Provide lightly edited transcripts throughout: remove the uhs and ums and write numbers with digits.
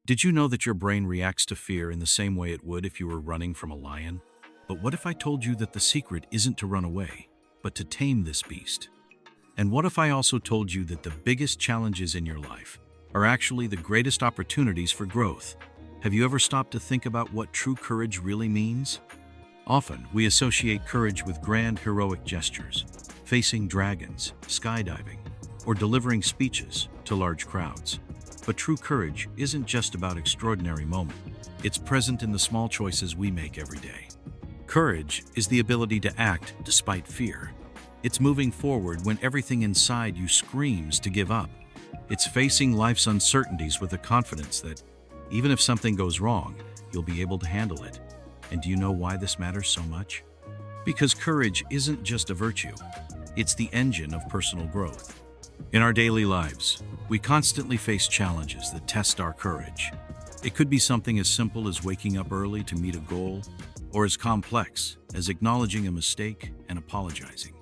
Did you know that your brain reacts to fear in the same way it would if you were running from a lion? But what if I told you that the secret isn't to run away, but to tame this beast? And what if I also told you that the biggest challenges in your life are actually the greatest opportunities for growth? Have you ever stopped to think about what true courage really means? Often, we associate courage with grand heroic gestures, facing dragons, skydiving, or delivering speeches to large crowds. But true courage isn't just about extraordinary moments. It's present in the small choices we make every day. Courage is the ability to act despite fear. It's moving forward when everything inside you screams to give up. It's facing life's uncertainties with the confidence that, even if something goes wrong, you'll be able to handle it. And do you know why this matters so much? Because courage isn't just a virtue. It's the engine of personal growth. In our daily lives, we constantly face challenges that test our courage. It could be something as simple as waking up early to meet a goal, or as complex as acknowledging a mistake and apologizing.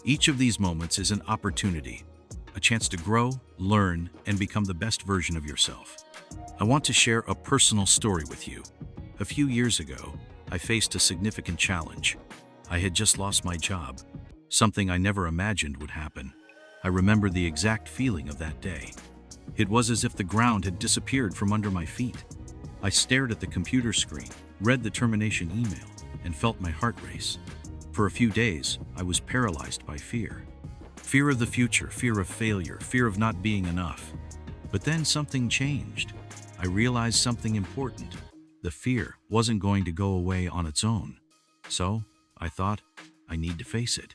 Each of these moments is an opportunity, a chance to grow, learn, and become the best version of yourself. I want to share a personal story with you. A few years ago, I faced a significant challenge. I had just lost my job, something I never imagined would happen. I remember the exact feeling of that day. It was as if the ground had disappeared from under my feet. I stared at the computer screen, read the termination email, and felt my heart race. For a few days, I was paralyzed by fear. Fear of the future, fear of failure, fear of not being enough. But then something changed. I realized something important. The fear wasn't going to go away on its own. So, I thought, I need to face it.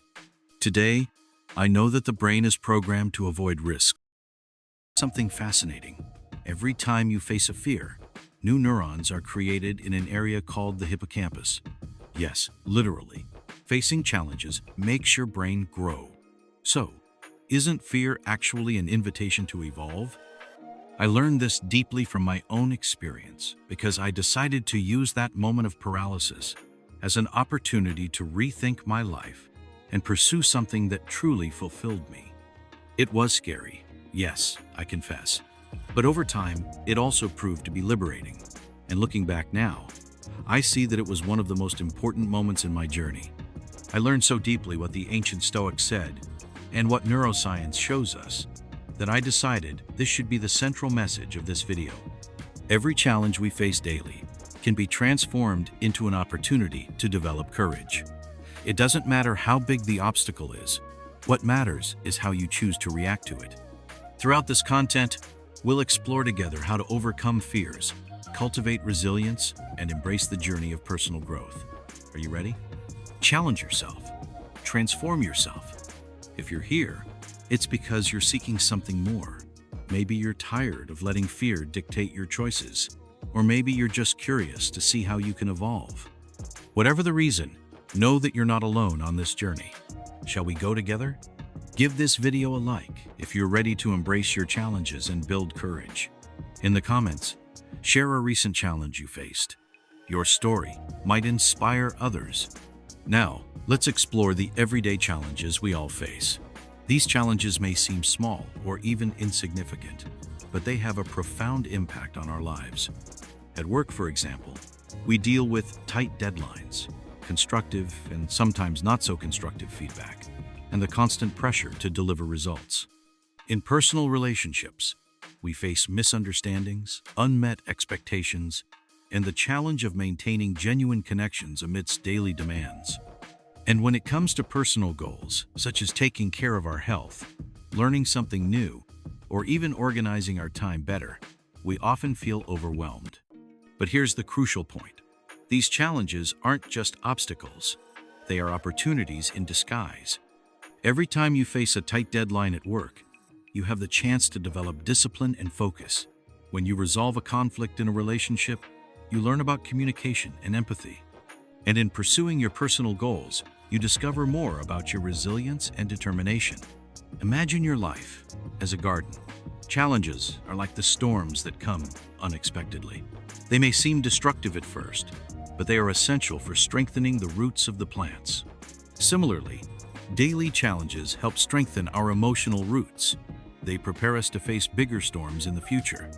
Today, I know that the brain is programmed to avoid risk. Something fascinating. Every time you face a fear, new neurons are created in an area called the hippocampus. Yes, literally. Facing challenges makes your brain grow. So, isn't fear actually an invitation to evolve? I learned this deeply from my own experience because I decided to use that moment of paralysis as an opportunity to rethink my life and pursue something that truly fulfilled me. It was scary, yes, I confess. But over time, it also proved to be liberating. And looking back now, I see that it was one of the most important moments in my journey. I learned so deeply what the ancient Stoics said and what neuroscience shows us that I decided this should be the central message of this video. Every challenge we face daily can be transformed into an opportunity to develop courage. It doesn't matter how big the obstacle is. What matters is how you choose to react to it. Throughout this content, we'll explore together how to overcome fears, cultivate resilience, and embrace the journey of personal growth. Are you ready? Challenge yourself. Transform yourself. If you're here, it's because you're seeking something more. Maybe you're tired of letting fear dictate your choices, or maybe you're just curious to see how you can evolve. Whatever the reason, know that you're not alone on this journey. Shall we go together? Give this video a like if you're ready to embrace your challenges and build courage. In the comments, share a recent challenge you faced. Your story might inspire others. Now, let's explore the everyday challenges we all face. These challenges may seem small or even insignificant, but they have a profound impact on our lives. At work, for example, we deal with tight deadlines, constructive and sometimes not so constructive feedback, and the constant pressure to deliver results. In personal relationships, we face misunderstandings, unmet expectations, and the challenge of maintaining genuine connections amidst daily demands. And when it comes to personal goals, such as taking care of our health, learning something new, or even organizing our time better, we often feel overwhelmed. But here's the crucial point. These challenges aren't just obstacles. They are opportunities in disguise. Every time you face a tight deadline at work, you have the chance to develop discipline and focus. When you resolve a conflict in a relationship, you learn about communication and empathy. And in pursuing your personal goals, you discover more about your resilience and determination. Imagine your life as a garden. Challenges are like the storms that come unexpectedly. They may seem destructive at first, but they are essential for strengthening the roots of the plants. Similarly, daily challenges help strengthen our emotional roots. They prepare us to face bigger storms in the future.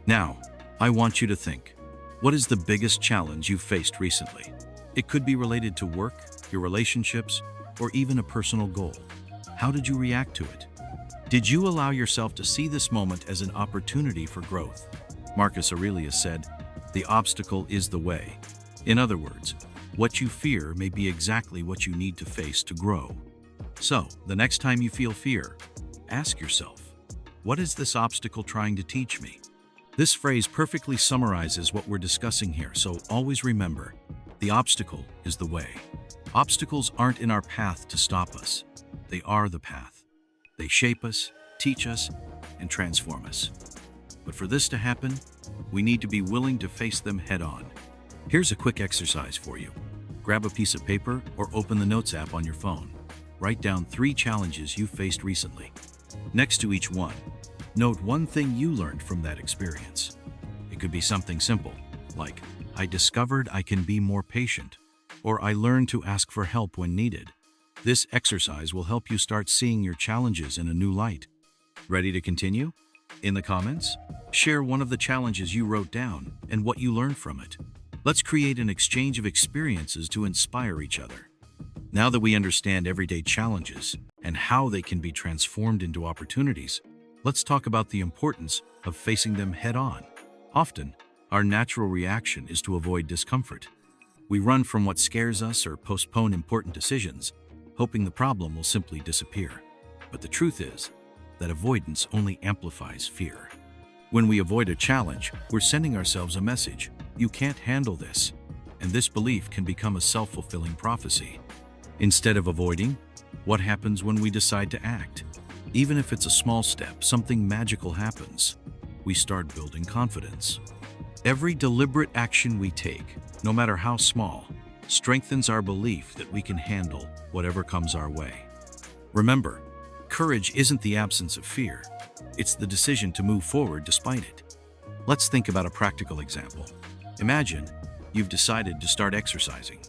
Now, I want you to think, what is the biggest challenge you've faced recently? It could be related to work, your relationships, or even a personal goal. How did you react to it? Did you allow yourself to see this moment as an opportunity for growth? Marcus Aurelius said, "The obstacle is the way." In other words, what you fear may be exactly what you need to face to grow. So, the next time you feel fear, ask yourself, what is this obstacle trying to teach me? This phrase perfectly summarizes what we're discussing here, so always remember, the obstacle is the way. Obstacles aren't in our path to stop us. They are the path. They shape us, teach us, and transform us. But for this to happen, we need to be willing to face them head on. Here's a quick exercise for you. Grab a piece of paper or open the Notes app on your phone. Write down 3 challenges you faced recently. Next to each one, note one thing you learned from that experience. It could be something simple, like, I discovered I can be more patient, or I learned to ask for help when needed. This exercise will help you start seeing your challenges in a new light. Ready to continue? In the comments, share one of the challenges you wrote down and what you learned from it. Let's create an exchange of experiences to inspire each other. Now that we understand everyday challenges and how they can be transformed into opportunities, let's talk about the importance of facing them head on. Often, our natural reaction is to avoid discomfort. We run from what scares us or postpone important decisions, hoping the problem will simply disappear. But the truth is that avoidance only amplifies fear. When we avoid a challenge, we're sending ourselves a message: you can't handle this. And this belief can become a self-fulfilling prophecy. Instead of avoiding, what happens when we decide to act? Even if it's a small step, something magical happens. We start building confidence. Every deliberate action we take, no matter how small, strengthens our belief that we can handle whatever comes our way. Remember, courage isn't the absence of fear. It's the decision to move forward despite it. Let's think about a practical example. Imagine you've decided to start exercising,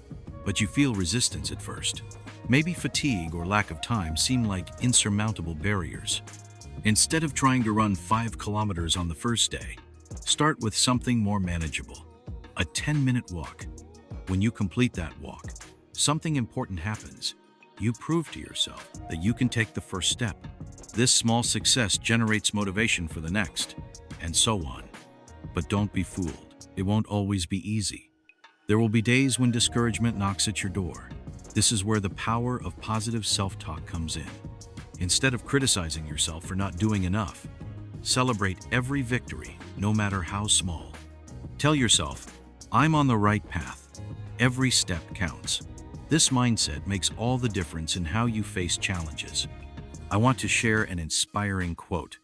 but you feel resistance at first. Maybe fatigue or lack of time seem like insurmountable barriers. Instead of trying to run 5 kilometers on the first day, start with something more manageable, a 10-minute walk. When you complete that walk, something important happens. You prove to yourself that you can take the first step. This small success generates motivation for the next, and so on. But don't be fooled. It won't always be easy. There will be days when discouragement knocks at your door. This is where the power of positive self-talk comes in. Instead of criticizing yourself for not doing enough, celebrate every victory, no matter how small. Tell yourself, I'm on the right path. Every step counts. This mindset makes all the difference in how you face challenges. I want to share an inspiring quote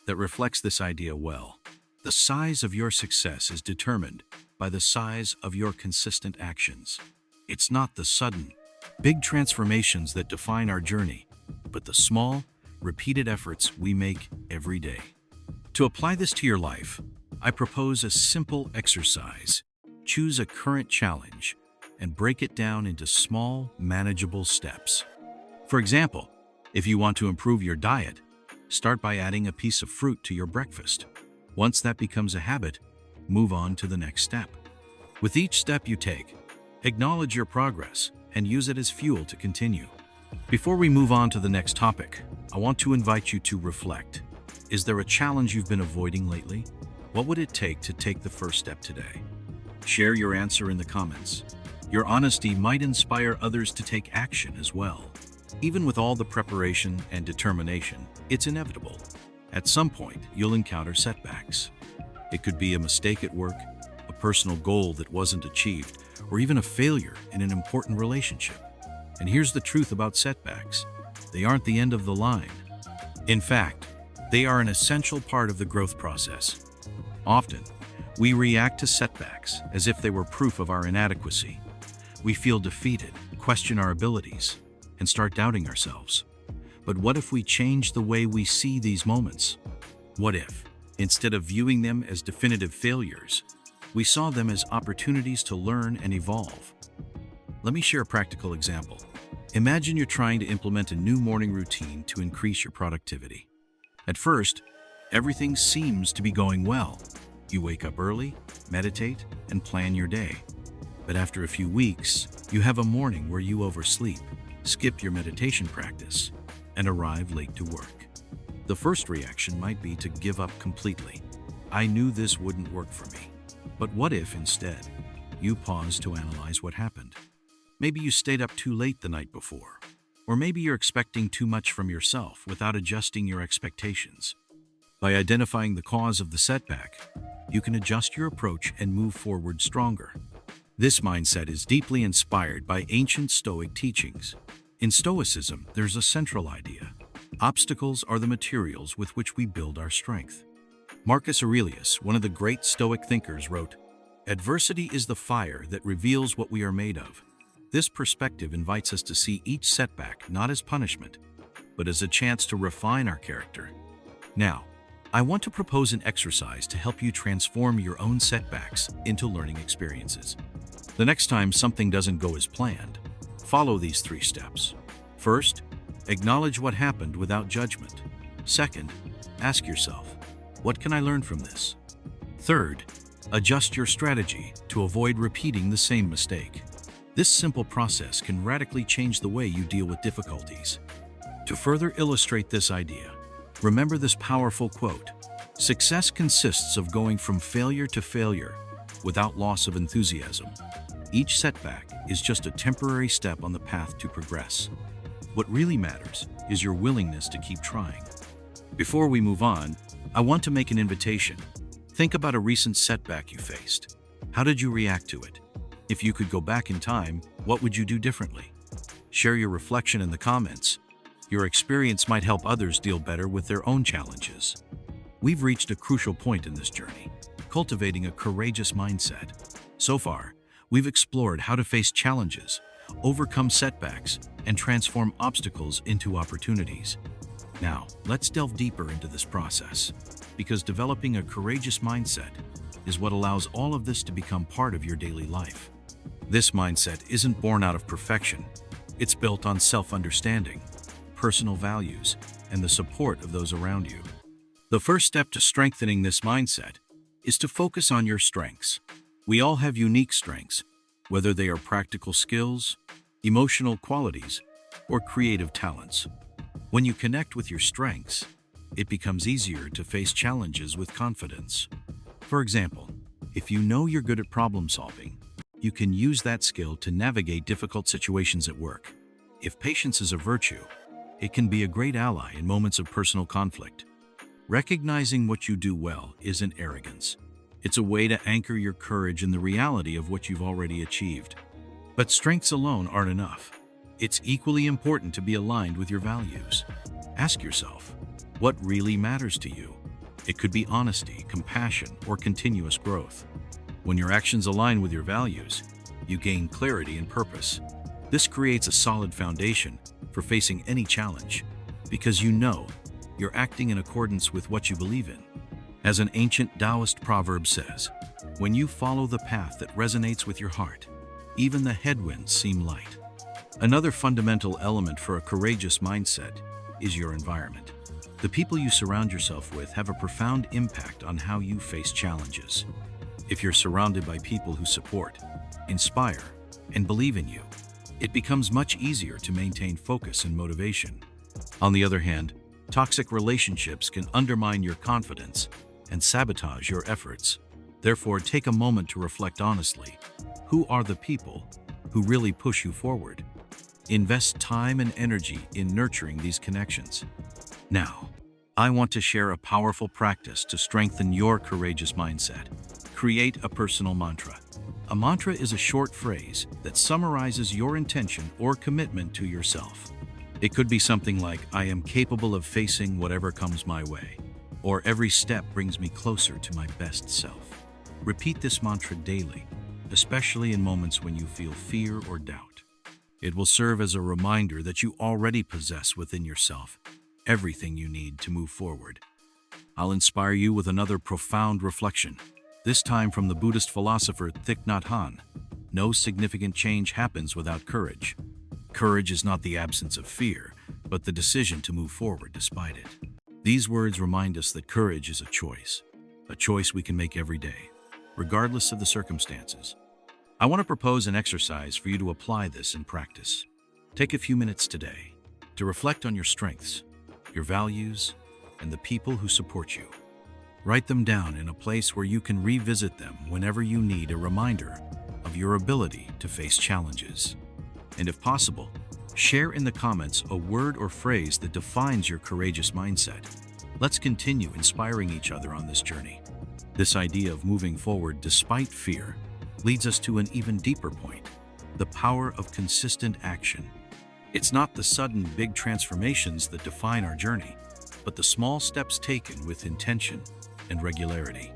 that reflects this idea well. The size of your success is determined by the size of your consistent actions. It's not the sudden, big transformations that define our journey, but the small, repeated efforts we make every day. To apply this to your life, I propose a simple exercise. Choose a current challenge and break it down into small, manageable steps. For example, if you want to improve your diet, start by adding a piece of fruit to your breakfast. Once that becomes a habit, move on to the next step. With each step you take, acknowledge your progress and use it as fuel to continue. Before we move on to the next topic, I want to invite you to reflect. Is there a challenge you've been avoiding lately? What would it take to take the first step today? Share your answer in the comments. Your honesty might inspire others to take action as well. Even with all the preparation and determination, it's inevitable. At some point, you'll encounter setbacks. It could be a mistake at work, a personal goal that wasn't achieved, or even a failure in an important relationship. And here's the truth about setbacks. They aren't the end of the line. In fact, they are an essential part of the growth process. Often, we react to setbacks as if they were proof of our inadequacy. We feel defeated, question our abilities, and start doubting ourselves. But what if we change the way we see these moments? What if, instead of viewing them as definitive failures, we saw them as opportunities to learn and evolve? Let me share a practical example. Imagine you're trying to implement a new morning routine to increase your productivity. At first, everything seems to be going well. You wake up early, meditate, and plan your day. But after a few weeks, you have a morning where you oversleep, skip your meditation practice, and arrive late to work. The first reaction might be to give up completely. I knew this wouldn't work for me. But what if, instead, you pause to analyze what happened? Maybe you stayed up too late the night before. Or maybe you're expecting too much from yourself without adjusting your expectations. By identifying the cause of the setback, you can adjust your approach and move forward stronger. This mindset is deeply inspired by ancient Stoic teachings. In Stoicism, there's a central idea. Obstacles are the materials with which we build our strength. Marcus Aurelius, one of the great Stoic thinkers, wrote, "Adversity is the fire that reveals what we are made of." This perspective invites us to see each setback not as punishment, but as a chance to refine our character. Now, I want to propose an exercise to help you transform your own setbacks into learning experiences. The next time something doesn't go as planned, follow these 3 steps. First, acknowledge what happened without judgment. Second, ask yourself, what can I learn from this? Third, adjust your strategy to avoid repeating the same mistake. This simple process can radically change the way you deal with difficulties. To further illustrate this idea, remember this powerful quote: "Success consists of going from failure to failure without loss of enthusiasm." Each setback is just a temporary step on the path to progress. What really matters is your willingness to keep trying. Before we move on, I want to make an invitation. Think about a recent setback you faced. How did you react to it? If you could go back in time, what would you do differently? Share your reflection in the comments. Your experience might help others deal better with their own challenges. We've reached a crucial point in this journey, cultivating a courageous mindset. So far, we've explored how to face challenges, overcome setbacks, and transform obstacles into opportunities. Now, let's delve deeper into this process, because developing a courageous mindset is what allows all of this to become part of your daily life. This mindset isn't born out of perfection. It's built on self-understanding, personal values, and the support of those around you. The first step to strengthening this mindset is to focus on your strengths. We all have unique strengths, whether they are practical skills, emotional qualities, or creative talents. When you connect with your strengths, it becomes easier to face challenges with confidence. For example, if you know you're good at problem solving, you can use that skill to navigate difficult situations at work. If patience is a virtue, it can be a great ally in moments of personal conflict. Recognizing what you do well isn't arrogance. It's a way to anchor your courage in the reality of what you've already achieved. But strengths alone aren't enough. It's equally important to be aligned with your values. Ask yourself, what really matters to you? It could be honesty, compassion, or continuous growth. When your actions align with your values, you gain clarity and purpose. This creates a solid foundation for facing any challenge, because you know you're acting in accordance with what you believe in. As an ancient Taoist proverb says, when you follow the path that resonates with your heart, even the headwinds seem light. Another fundamental element for a courageous mindset is your environment. The people you surround yourself with have a profound impact on how you face challenges. If you're surrounded by people who support, inspire, and believe in you, it becomes much easier to maintain focus and motivation. On the other hand, toxic relationships can undermine your confidence and sabotage your efforts. Therefore, take a moment to reflect honestly. Who are the people who really push you forward? Invest time and energy in nurturing these connections. Now, I want to share a powerful practice to strengthen your courageous mindset. Create a personal mantra. A mantra is a short phrase that summarizes your intention or commitment to yourself. It could be something like, "I am capable of facing whatever comes my way," or "Every step brings me closer to my best self." Repeat this mantra daily, especially in moments when you feel fear or doubt. It will serve as a reminder that you already possess within yourself everything you need to move forward. I'll inspire you with another profound reflection, this time from the Buddhist philosopher Thich Nhat Hanh. No significant change happens without courage. Courage is not the absence of fear, but the decision to move forward despite it. These words remind us that courage is a choice. a choice we can make every day, regardless of the circumstances. I want to propose an exercise for you to apply this in practice. Take a few minutes today to reflect on your strengths, your values, and the people who support you. Write them down in a place where you can revisit them whenever you need a reminder of your ability to face challenges. And if possible, share in the comments a word or phrase that defines your courageous mindset. Let's continue inspiring each other on this journey. This idea of moving forward despite fear leads us to an even deeper point: the power of consistent action. It's not the sudden big transformations that define our journey, but the small steps taken with intention and regularity.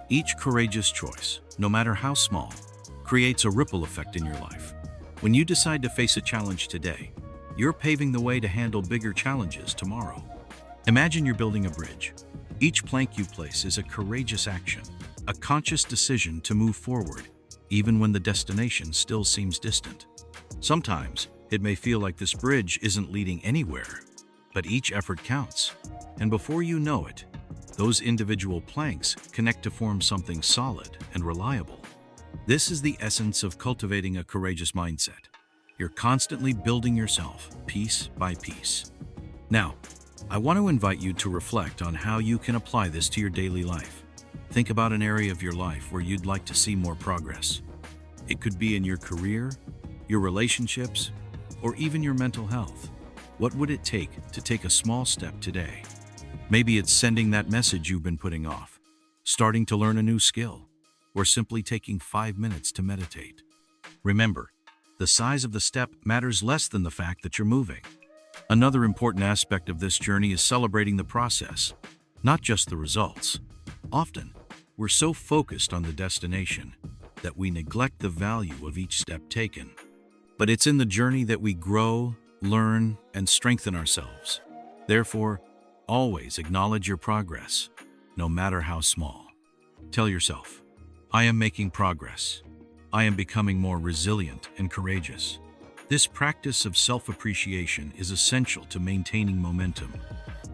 Each courageous choice, no matter how small, creates a ripple effect in your life. When you decide to face a challenge today, you're paving the way to handle bigger challenges tomorrow. Imagine you're building a bridge. Each plank you place is a courageous action, a conscious decision to move forward, even when the destination still seems distant. Sometimes, it may feel like this bridge isn't leading anywhere, but each effort counts. And before you know it, those individual planks connect to form something solid and reliable. This is the essence of cultivating a courageous mindset. You're constantly building yourself piece by piece. Now, I want to invite you to reflect on how you can apply this to your daily life. Think about an area of your life where you'd like to see more progress. It could be in your career, your relationships, or even your mental health. What would it take to take a small step today? Maybe it's sending that message you've been putting off, starting to learn a new skill, or simply taking 5 minutes to meditate. Remember, the size of the step matters less than the fact that you're moving. Another important aspect of this journey is celebrating the process, not just the results. Often, we're so focused on the destination that we neglect the value of each step taken. But it's in the journey that we grow, learn, and strengthen ourselves. Therefore, always acknowledge your progress, no matter how small. Tell yourself, I am making progress. I am becoming more resilient and courageous. This practice of self-appreciation is essential to maintaining momentum.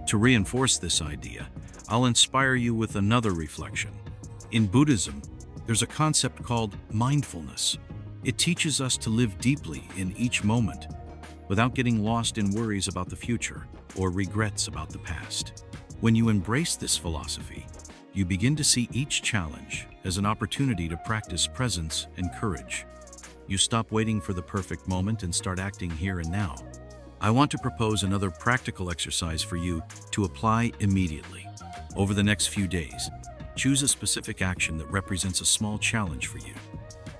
To reinforce this idea, I'll inspire you with another reflection. In Buddhism, there's a concept called mindfulness. It teaches us to live deeply in each moment, without getting lost in worries about the future or regrets about the past. When you embrace this philosophy, you begin to see each challenge as an opportunity to practice presence and courage. You stop waiting for the perfect moment and start acting here and now. I want to propose another practical exercise for you to apply immediately. Over the next few days, choose a specific action that represents a small challenge for you.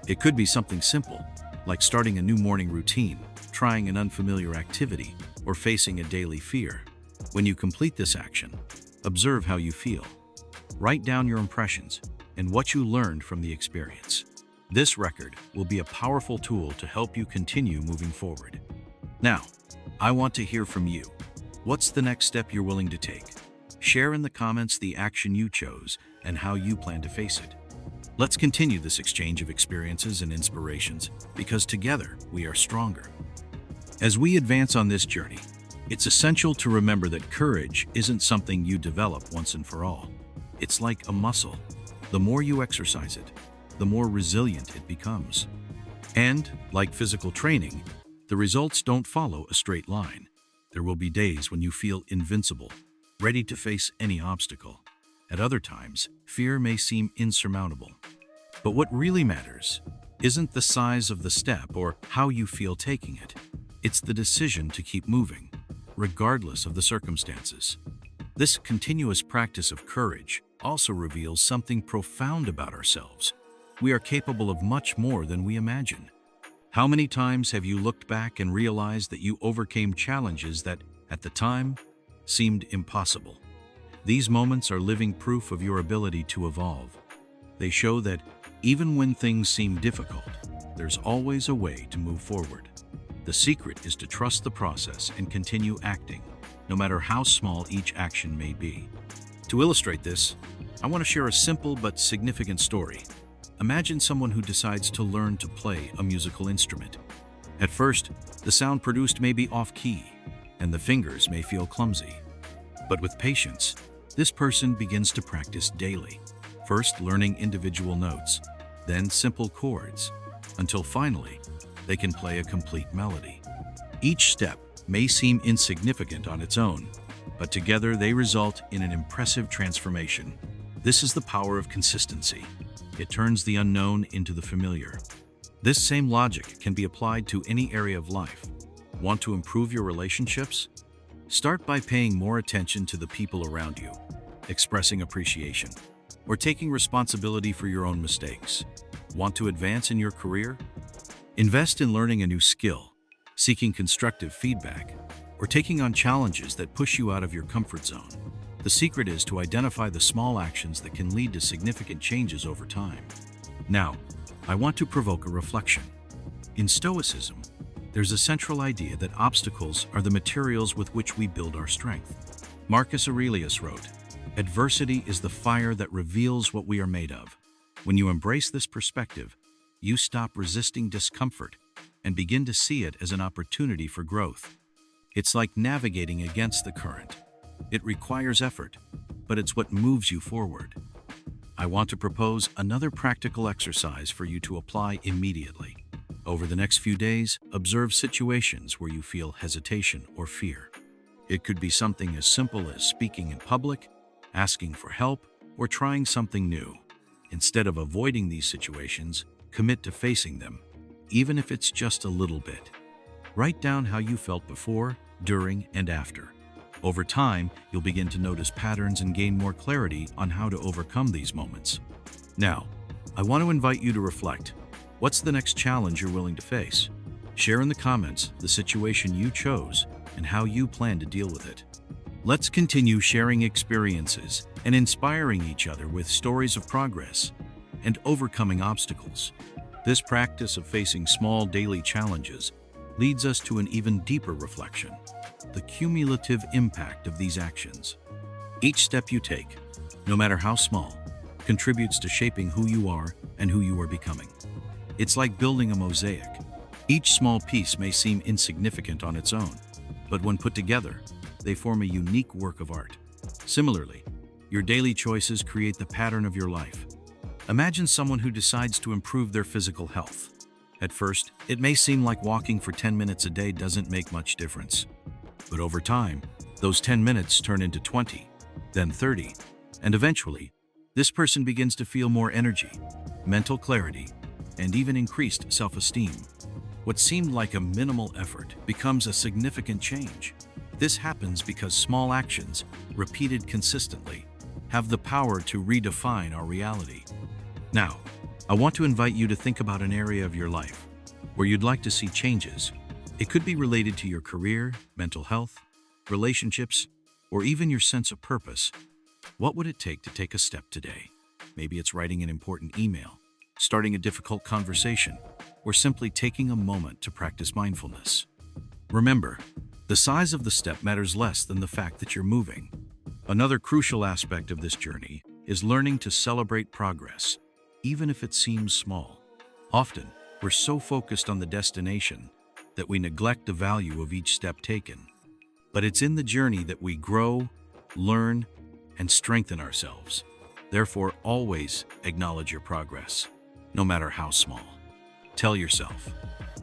It could be something simple, like starting a new morning routine, trying an unfamiliar activity, or facing a daily fear. When you complete this action, observe how you feel. Write down your impressions and what you learned from the experience. This record will be a powerful tool to help you continue moving forward. Now, I want to hear from you. What's the next step you're willing to take? Share in the comments the action you chose and how you plan to face it. Let's continue this exchange of experiences and inspirations, because together we are stronger. As we advance on this journey, it's essential to remember that courage isn't something you develop once and for all. It's like a muscle. The more you exercise it, the more resilient it becomes. And, like physical training, the results don't follow a straight line. There will be days when you feel invincible, ready to face any obstacle. At other times, fear may seem insurmountable. But what really matters isn't the size of the step or how you feel taking it. It's the decision to keep moving, regardless of the circumstances. This continuous practice of courage also reveals something profound about ourselves. We are capable of much more than we imagine. How many times have you looked back and realized that you overcame challenges that, at the time, seemed impossible? These moments are living proof of your ability to evolve. They show that even when things seem difficult, there's always a way to move forward. The secret is to trust the process and continue acting, no matter how small each action may be. To illustrate this, I want to share a simple but significant story. Imagine someone who decides to learn to play a musical instrument. At first, the sound produced may be off-key, and the fingers may feel clumsy. But with patience, this person begins to practice daily. First, learning individual notes, then simple chords, until finally, they can play a complete melody. Each step may seem insignificant on its own, but together they result in an impressive transformation. This is the power of consistency. It turns the unknown into the familiar. This same logic can be applied to any area of life. Want to improve your relationships? Start by paying more attention to the people around you, expressing appreciation, or taking responsibility for your own mistakes. Want to advance in your career? Invest in learning a new skill, seeking constructive feedback, or taking on challenges that push you out of your comfort zone. The secret is to identify the small actions that can lead to significant changes over time. Now, I want to provoke a reflection. In Stoicism, there's a central idea that obstacles are the materials with which we build our strength. Marcus Aurelius wrote, "Adversity is the fire that reveals what we are made of." When you embrace this perspective, you stop resisting discomfort and begin to see it as an opportunity for growth. It's like navigating against the current. It requires effort, but it's what moves you forward. I want to propose another practical exercise for you to apply immediately. Over the next few days, observe situations where you feel hesitation or fear. It could be something as simple as speaking in public, asking for help, or trying something new. Instead of avoiding these situations, commit to facing them, even if it's just a little bit. Write down how you felt before, during, and after. Over time, you'll begin to notice patterns and gain more clarity on how to overcome these moments. Now, I want to invite you to reflect. What's the next challenge you're willing to face? Share in the comments the situation you chose and how you plan to deal with it. Let's continue sharing experiences and inspiring each other with stories of progress and overcoming obstacles. This practice of facing small daily challenges leads us to an even deeper reflection: the cumulative impact of these actions. Each step you take, no matter how small, contributes to shaping who you are and who you are becoming. It's like building a mosaic. Each small piece may seem insignificant on its own, but when put together, they form a unique work of art. Similarly, your daily choices create the pattern of your life. Imagine someone who decides to improve their physical health. At first, it may seem like walking for 10 minutes a day doesn't make much difference. But over time, those 10 minutes turn into 20, then 30, and eventually, this person begins to feel more energy, mental clarity, and even increased self-esteem. What seemed like a minimal effort becomes a significant change. This happens because small actions, repeated consistently, have the power to redefine our reality. Now, I want to invite you to think about an area of your life where you'd like to see changes. It could be related to your career, mental health, relationships, or even your sense of purpose. What would it take to take a step today? Maybe it's writing an important email, starting a difficult conversation, or simply taking a moment to practice mindfulness. Remember, the size of the step matters less than the fact that you're moving. Another crucial aspect of this journey is learning to celebrate progress, even if it seems small. Often, we're so focused on the destination that we neglect the value of each step taken. But it's in the journey that we grow, learn, and strengthen ourselves. Therefore, always acknowledge your progress, no matter how small. Tell yourself,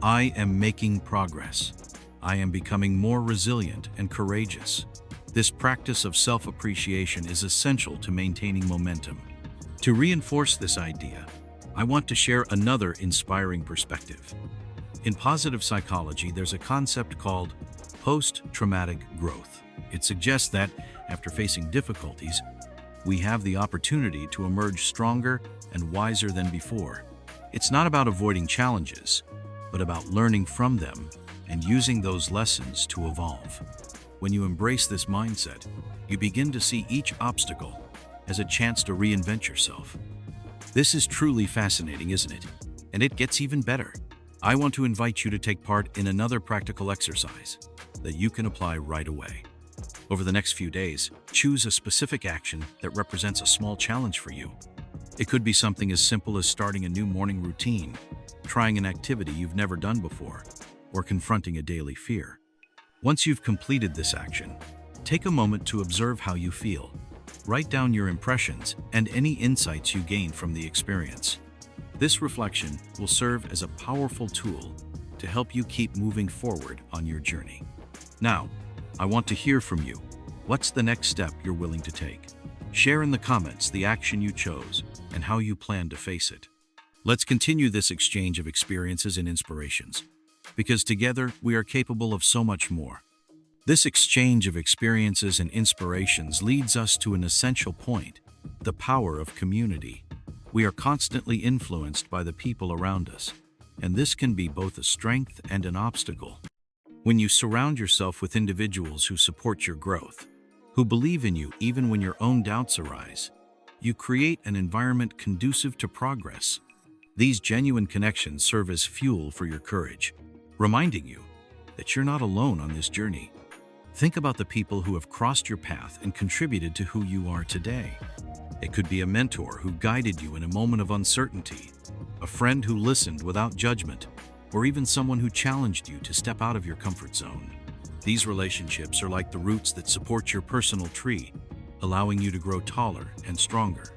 I am making progress. I am becoming more resilient and courageous. This practice of self-appreciation is essential to maintaining momentum. To reinforce this idea, I want to share another inspiring perspective. In positive psychology, there's a concept called post-traumatic growth. It suggests that, after facing difficulties, we have the opportunity to emerge stronger and wiser than before. It's not about avoiding challenges, but about learning from them and using those lessons to evolve. When you embrace this mindset, you begin to see each obstacle as a chance to reinvent yourself. This is truly fascinating, isn't it? And it gets even better. I want to invite you to take part in another practical exercise that you can apply right away. Over the next few days, choose a specific action that represents a small challenge for you. It could be something as simple as starting a new morning routine, trying an activity you've never done before, or confronting a daily fear. Once you've completed this action, take a moment to observe how you feel. Write down your impressions and any insights you gain from the experience. This reflection will serve as a powerful tool to help you keep moving forward on your journey. Now, I want to hear from you. What's the next step you're willing to take? Share in the comments the action you chose and how you plan to face it. Let's continue this exchange of experiences and inspirations, because together we are capable of so much more. This exchange of experiences and inspirations leads us to an essential point: the power of community. We are constantly influenced by the people around us, and this can be both a strength and an obstacle. When you surround yourself with individuals who support your growth, who believe in you even when your own doubts arise, you create an environment conducive to progress. These genuine connections serve as fuel for your courage, reminding you that you're not alone on this journey. Think about the people who have crossed your path and contributed to who you are today. It could be a mentor who guided you in a moment of uncertainty, a friend who listened without judgment, or even someone who challenged you to step out of your comfort zone. These relationships are like the roots that support your personal tree, allowing you to grow taller and stronger.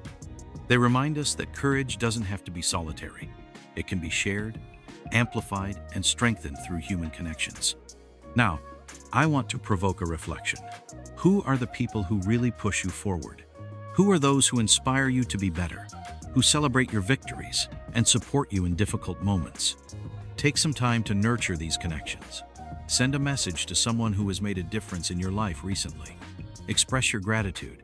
They remind us that courage doesn't have to be solitary. It can be shared, amplified, and strengthened through human connections. Now, I want to provoke a reflection. Who are the people who really push you forward? Who are those who inspire you to be better, who celebrate your victories, and support you in difficult moments? Take some time to nurture these connections. Send a message to someone who has made a difference in your life recently. Express your gratitude.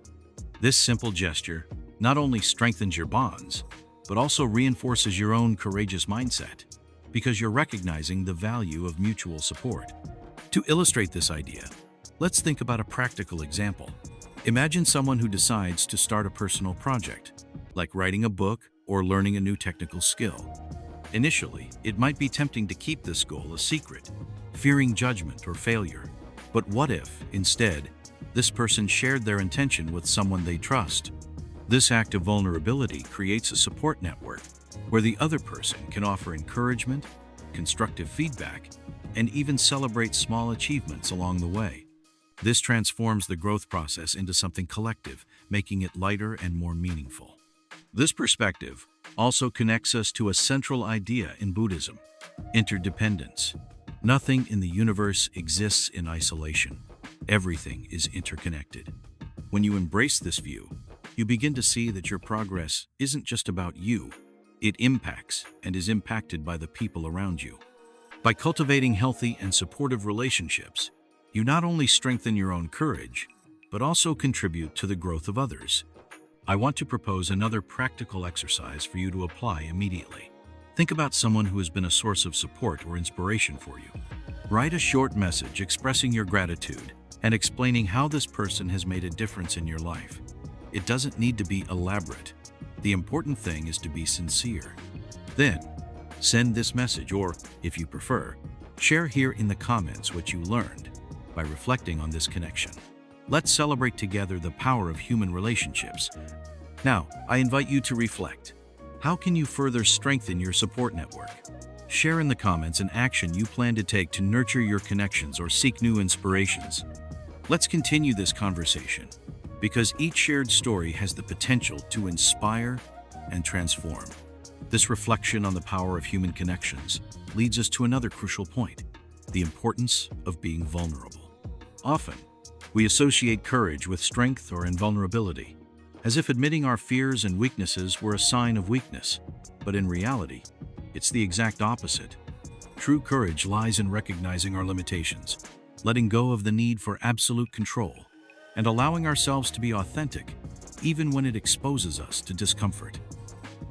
This simple gesture not only strengthens your bonds, but also reinforces your own courageous mindset, because you're recognizing the value of mutual support. To illustrate this idea, let's think about a practical example. Imagine someone who decides to start a personal project, like writing a book or learning a new technical skill. Initially, it might be tempting to keep this goal a secret, fearing judgment or failure. But what if, instead, this person shared their intention with someone they trust? This act of vulnerability creates a support network where the other person can offer encouragement, constructive feedback, and even celebrate small achievements along the way. This transforms the growth process into something collective, making it lighter and more meaningful. This perspective also connects us to a central idea in Buddhism: interdependence. Nothing in the universe exists in isolation. Everything is interconnected. When you embrace this view, you begin to see that your progress isn't just about you. It impacts and is impacted by the people around you. By cultivating healthy and supportive relationships, you not only strengthen your own courage, but also contribute to the growth of others. I want to propose another practical exercise for you to apply immediately. Think about someone who has been a source of support or inspiration for you. Write a short message expressing your gratitude and explaining how this person has made a difference in your life. It doesn't need to be elaborate. The important thing is to be sincere. Then, send this message, or, if you prefer, share here in the comments what you learned by reflecting on this connection. Let's celebrate together the power of human relationships. Now, I invite you to reflect. How can you further strengthen your support network? Share in the comments an action you plan to take to nurture your connections or seek new inspirations. Let's continue this conversation, because each shared story has the potential to inspire and transform. This reflection on the power of human connections leads us to another crucial point: the importance of being vulnerable. Often, we associate courage with strength or invulnerability, as if admitting our fears and weaknesses were a sign of weakness. But in reality, it's the exact opposite. True courage lies in recognizing our limitations, letting go of the need for absolute control, and allowing ourselves to be authentic, even when it exposes us to discomfort.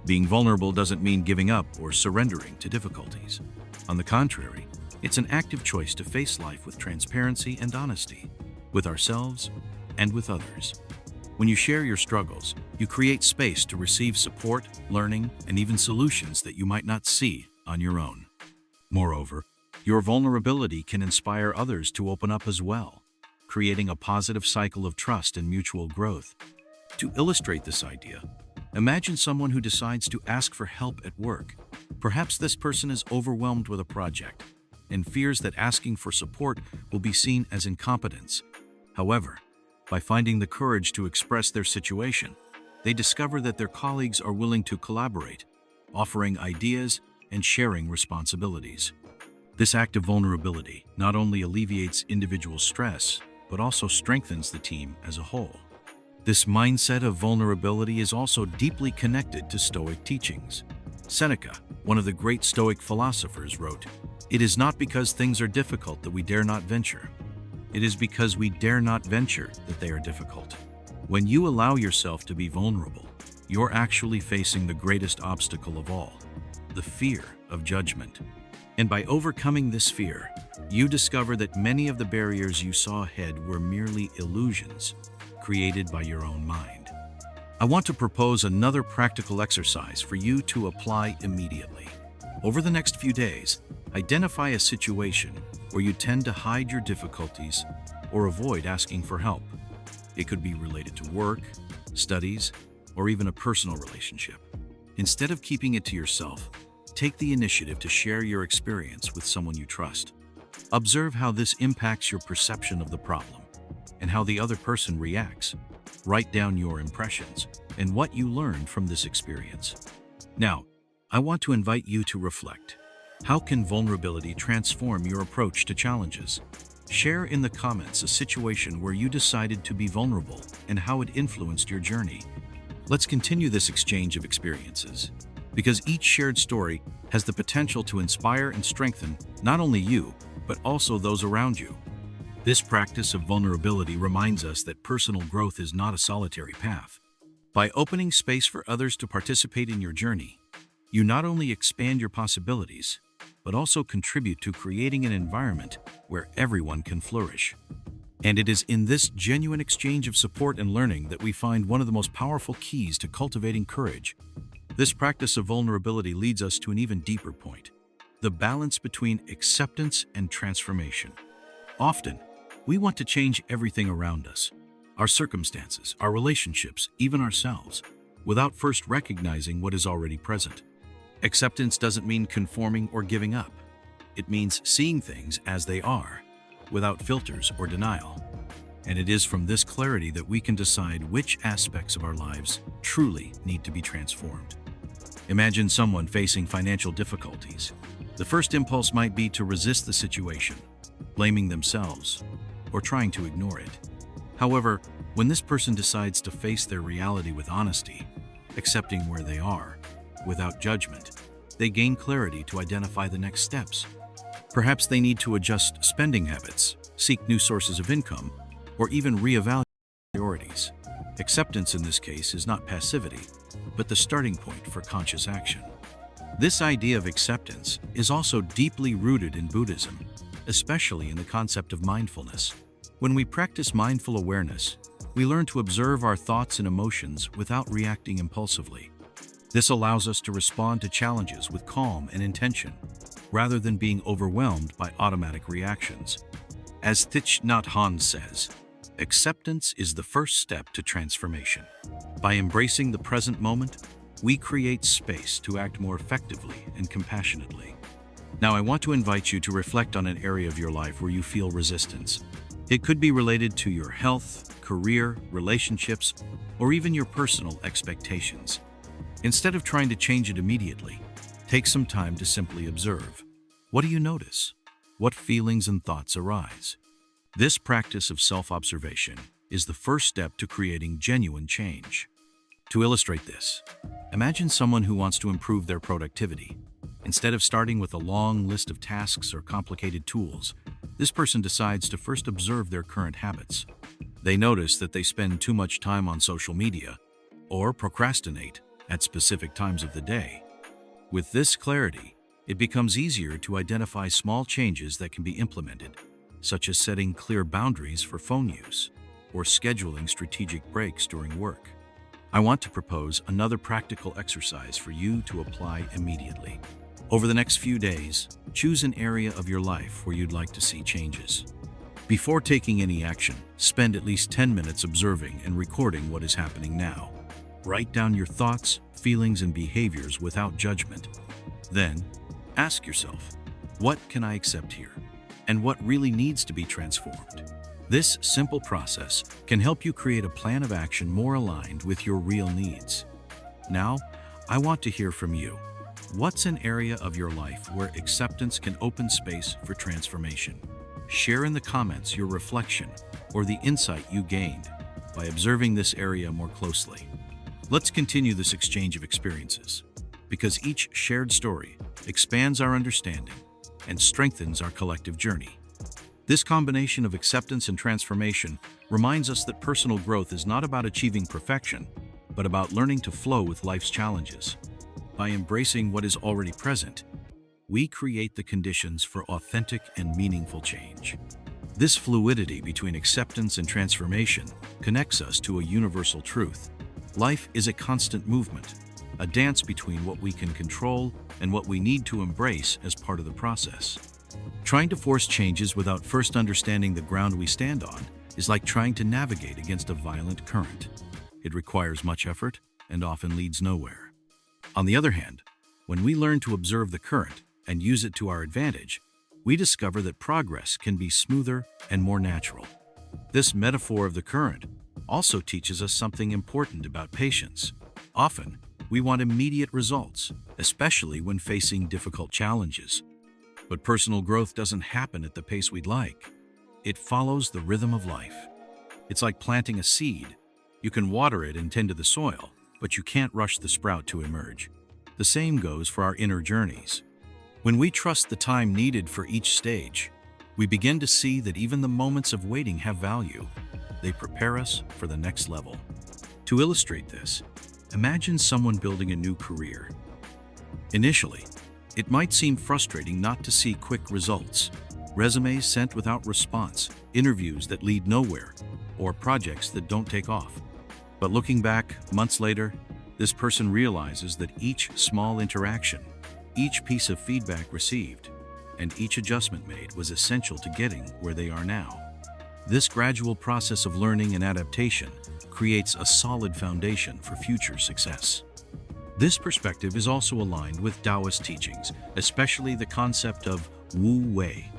Being vulnerable doesn't mean giving up or surrendering to difficulties. On the contrary, it's an active choice to face life with transparency and honesty, with ourselves and with others. When you share your struggles, you create space to receive support, learning, and even solutions that you might not see on your own. Moreover, your vulnerability can inspire others to open up as well, creating a positive cycle of trust and mutual growth. To illustrate this idea, imagine someone who decides to ask for help at work. Perhaps this person is overwhelmed with a project and fears that asking for support will be seen as incompetence. However, By finding the courage to express their situation, they discover that their colleagues are willing to collaborate, offering ideas and sharing responsibilities. This act of vulnerability not only alleviates individual stress, but also strengthens the team as a whole. This mindset of vulnerability is also deeply connected to Stoic teachings. Seneca, one of the great Stoic philosophers, wrote, "It is not because things are difficult that we dare not venture. It is because we dare not venture that they are difficult." When you allow yourself to be vulnerable, you're actually facing the greatest obstacle of all, the fear of judgment. And by overcoming this fear, you discover that many of the barriers you saw ahead were merely illusions created by your own mind. I want to propose another practical exercise for you to apply immediately. Over the next few days, identify a situation where you tend to hide your difficulties or avoid asking for help. It could be related to work, studies, or even a personal relationship. Instead of keeping it to yourself, take the initiative to share your experience with someone you trust. Observe how this impacts your perception of the problem and how the other person reacts. Write down your impressions and what you learned from this experience. Now, I want to invite you to reflect. How can vulnerability transform your approach to challenges? Share in the comments a situation where you decided to be vulnerable and how it influenced your journey. Let's continue this exchange of experiences, because each shared story has the potential to inspire and strengthen not only you, but also those around you. This practice of vulnerability reminds us that personal growth is not a solitary path. By opening space for others to participate in your journey, you not only expand your possibilities, but also contribute to creating an environment where everyone can flourish. And it is in this genuine exchange of support and learning that we find one of the most powerful keys to cultivating courage. This practice of vulnerability leads us to an even deeper point: the balance between acceptance and transformation. Often, we want to change everything around us, our circumstances, our relationships, even ourselves, without first recognizing what is already present. Acceptance doesn't mean conforming or giving up. It means seeing things as they are, without filters or denial. And it is from this clarity that we can decide which aspects of our lives truly need to be transformed. Imagine someone facing financial difficulties. The first impulse might be to resist the situation, blaming themselves, or trying to ignore it. However, when this person decides to face their reality with honesty, accepting where they are, without judgment, they gain clarity to identify the next steps. Perhaps they need to adjust spending habits, seek new sources of income, or even reevaluate priorities. Acceptance in this case is not passivity, but the starting point for conscious action. This idea of acceptance is also deeply rooted in Buddhism, especially in the concept of mindfulness. When we practice mindful awareness, we learn to observe our thoughts and emotions without reacting impulsively. This allows us to respond to challenges with calm and intention, rather than being overwhelmed by automatic reactions. As Thich Nhat Hanh says, acceptance is the first step to transformation. By embracing the present moment, we create space to act more effectively and compassionately. Now, I want to invite you to reflect on an area of your life where you feel resistance. It could be related to your health, career, relationships, or even your personal expectations. Instead of trying to change it immediately, take some time to simply observe. What do you notice? What feelings and thoughts arise? This practice of self-observation is the first step to creating genuine change. To illustrate this, imagine someone who wants to improve their productivity. Instead of starting with a long list of tasks or complicated tools, this person decides to first observe their current habits. They notice that they spend too much time on social media or procrastinate at specific times of the day. With this clarity, it becomes easier to identify small changes that can be implemented, such as setting clear boundaries for phone use or scheduling strategic breaks during work. I want to propose another practical exercise for you to apply immediately. Over the next few days, choose an area of your life where you'd like to see changes. Before taking any action, spend at least 10 minutes observing and recording what is happening now. Write down your thoughts, feelings, and behaviors without judgment. Then, ask yourself, what can I accept here? And what really needs to be transformed? This simple process can help you create a plan of action more aligned with your real needs. Now, I want to hear from you. What's an area of your life where acceptance can open space for transformation? Share in the comments your reflection or the insight you gained by observing this area more closely. Let's continue this exchange of experiences, because each shared story expands our understanding and strengthens our collective journey. This combination of acceptance and transformation reminds us that personal growth is not about achieving perfection, but about learning to flow with life's challenges. By embracing what is already present, we create the conditions for authentic and meaningful change. This fluidity between acceptance and transformation connects us to a universal truth. Life is a constant movement, a dance between what we can control and what we need to embrace as part of the process. Trying to force changes without first understanding the ground we stand on is like trying to navigate against a violent current. It requires much effort and often leads nowhere. On the other hand, when we learn to observe the current and use it to our advantage, we discover that progress can be smoother and more natural. This metaphor of the current also teaches us something important about patience. Often, we want immediate results, especially when facing difficult challenges. But personal growth doesn't happen at the pace we'd like. It follows the rhythm of life. It's like planting a seed. You can water it and tend to the soil, but you can't rush the sprout to emerge. The same goes for our inner journeys. When we trust the time needed for each stage, we begin to see that even the moments of waiting have value. They prepare us for the next level. To illustrate this, imagine someone building a new career. Initially, it might seem frustrating not to see quick results. Resumes sent without response, interviews that lead nowhere, or projects that don't take off. But looking back, months later, this person realizes that each small interaction, each piece of feedback received, and each adjustment made was essential to getting where they are now. This gradual process of learning and adaptation creates a solid foundation for future success. This perspective is also aligned with Taoist teachings, especially the concept of Wu Wei,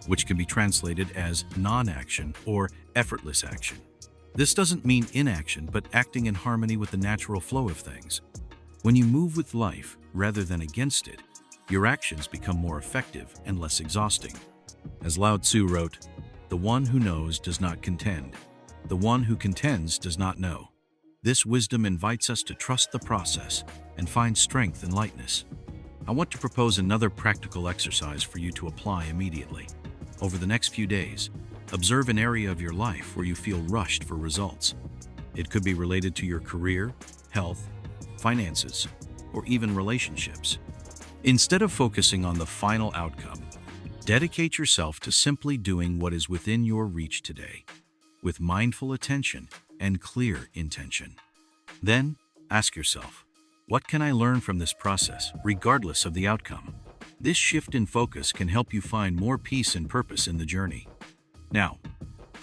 which can be translated as non-action or effortless action. This doesn't mean inaction, but acting in harmony with the natural flow of things. When you move with life rather than against it, your actions become more effective and less exhausting. As Lao Tzu wrote, "The one who knows does not contend. The one who contends does not know." This wisdom invites us to trust the process and find strength and lightness. I want to propose another practical exercise for you to apply immediately. Over the next few days, observe an area of your life where you feel rushed for results. It could be related to your career, health, finances, or even relationships. Instead of focusing on the final outcome, dedicate yourself to simply doing what is within your reach today, with mindful attention and clear intention. Then, ask yourself, what can I learn from this process, regardless of the outcome? This shift in focus can help you find more peace and purpose in the journey. Now,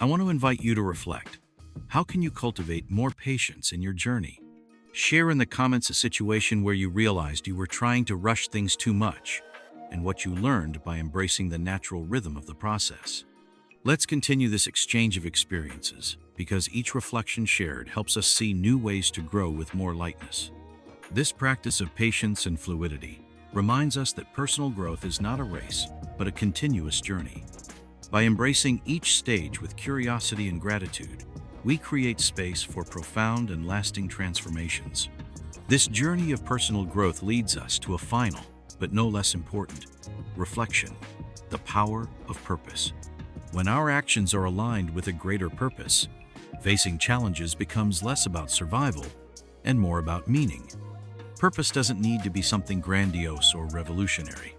I want to invite you to reflect. How can you cultivate more patience in your journey? Share in the comments a situation where you realized you were trying to rush things too much, and what you learned by embracing the natural rhythm of the process. Let's continue this exchange of experiences, because each reflection shared helps us see new ways to grow with more lightness. This practice of patience and fluidity reminds us that personal growth is not a race, but a continuous journey. By embracing each stage with curiosity and gratitude, we create space for profound and lasting transformations. This journey of personal growth leads us to a final, but no less important, reflection: the power of purpose. When our actions are aligned with a greater purpose, facing challenges becomes less about survival and more about meaning. Purpose doesn't need to be something grandiose or revolutionary.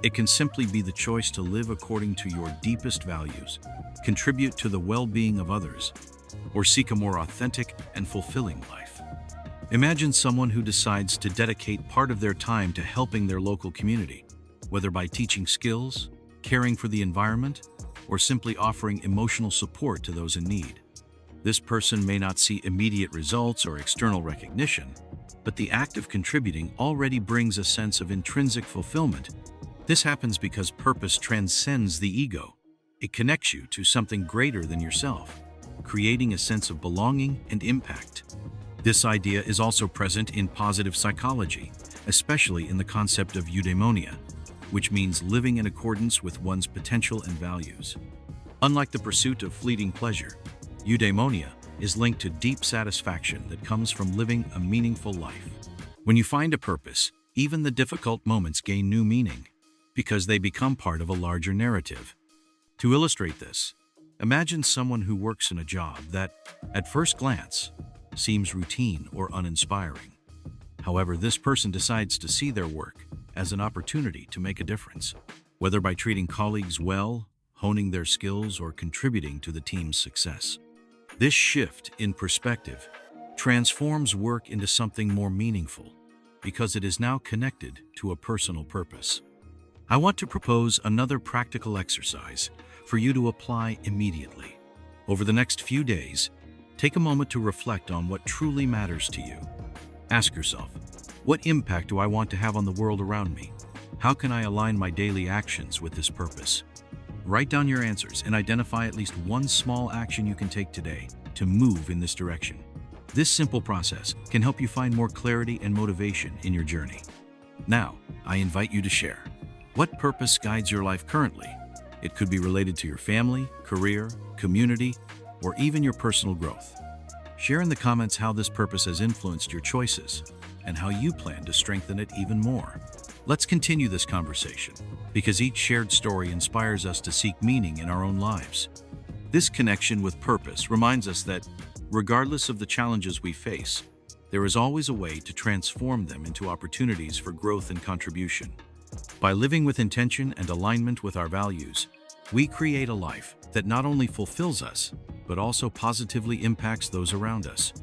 It can simply be the choice to live according to your deepest values, contribute to the well-being of others, or seek a more authentic and fulfilling life. Imagine someone who decides to dedicate part of their time to helping their local community, whether by teaching skills, caring for the environment, or simply offering emotional support to those in need. This person may not see immediate results or external recognition, but the act of contributing already brings a sense of intrinsic fulfillment. This happens because purpose transcends the ego. It connects you to something greater than yourself, creating a sense of belonging and impact. This idea is also present in positive psychology, especially in the concept of eudaimonia, which means living in accordance with one's potential and values. Unlike the pursuit of fleeting pleasure, eudaimonia is linked to deep satisfaction that comes from living a meaningful life. When you find a purpose, even the difficult moments gain new meaning, because they become part of a larger narrative. To illustrate this, imagine someone who works in a job that, at first glance, seems routine or uninspiring. However, this person decides to see their work as an opportunity to make a difference, whether by treating colleagues well, honing their skills, or contributing to the team's success. This shift in perspective transforms work into something more meaningful because it is now connected to a personal purpose. I want to propose another practical exercise for you to apply immediately. Over the next few days, take a moment to reflect on what truly matters to you. Ask yourself, what impact do I want to have on the world around me? How can I align my daily actions with this purpose? Write down your answers and identify at least one small action you can take today to move in this direction. This simple process can help you find more clarity and motivation in your journey. Now, I invite you to share. What purpose guides your life currently? It could be related to your family, career, community, or even your personal growth. Share in the comments how this purpose has influenced your choices and how you plan to strengthen it even more. Let's continue this conversation, because each shared story inspires us to seek meaning in our own lives. This connection with purpose reminds us that, regardless of the challenges we face, there is always a way to transform them into opportunities for growth and contribution. By living with intention and alignment with our values, we create a life that not only fulfills us, but also positively impacts those around us.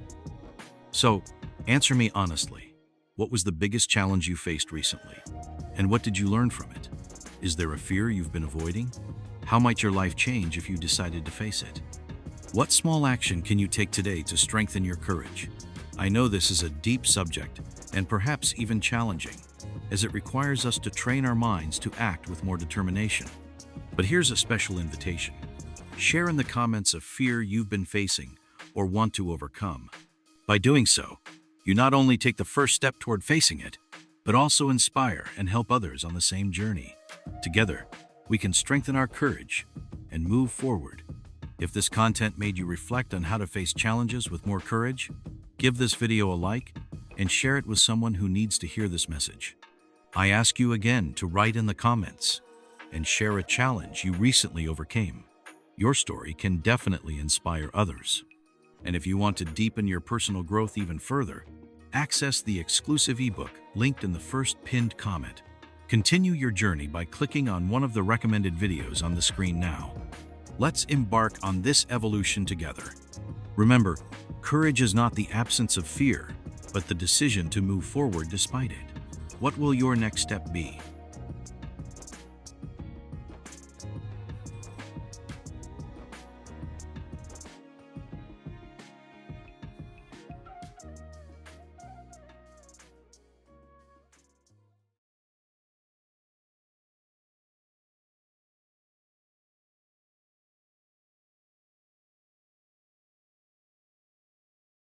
So, answer me honestly. What was the biggest challenge you faced recently? And what did you learn from it? Is there a fear you've been avoiding? How might your life change if you decided to face it? What small action can you take today to strengthen your courage? I know this is a deep subject, and perhaps even challenging, as it requires us to train our minds to act with more determination. But here's a special invitation. Share in the comments a fear you've been facing or want to overcome. By doing so, you not only take the first step toward facing it, but also inspire and help others on the same journey. Together, we can strengthen our courage and move forward. If this content made you reflect on how to face challenges with more courage, give this video a like and share it with someone who needs to hear this message. I ask you again to write in the comments and share a challenge you recently overcame. Your story can definitely inspire others. And if you want to deepen your personal growth even further, access the exclusive ebook linked in the first pinned comment. Continue your journey by clicking on one of the recommended videos on the screen now. Let's embark on this evolution together. Remember, courage is not the absence of fear, but the decision to move forward despite it. What will your next step be?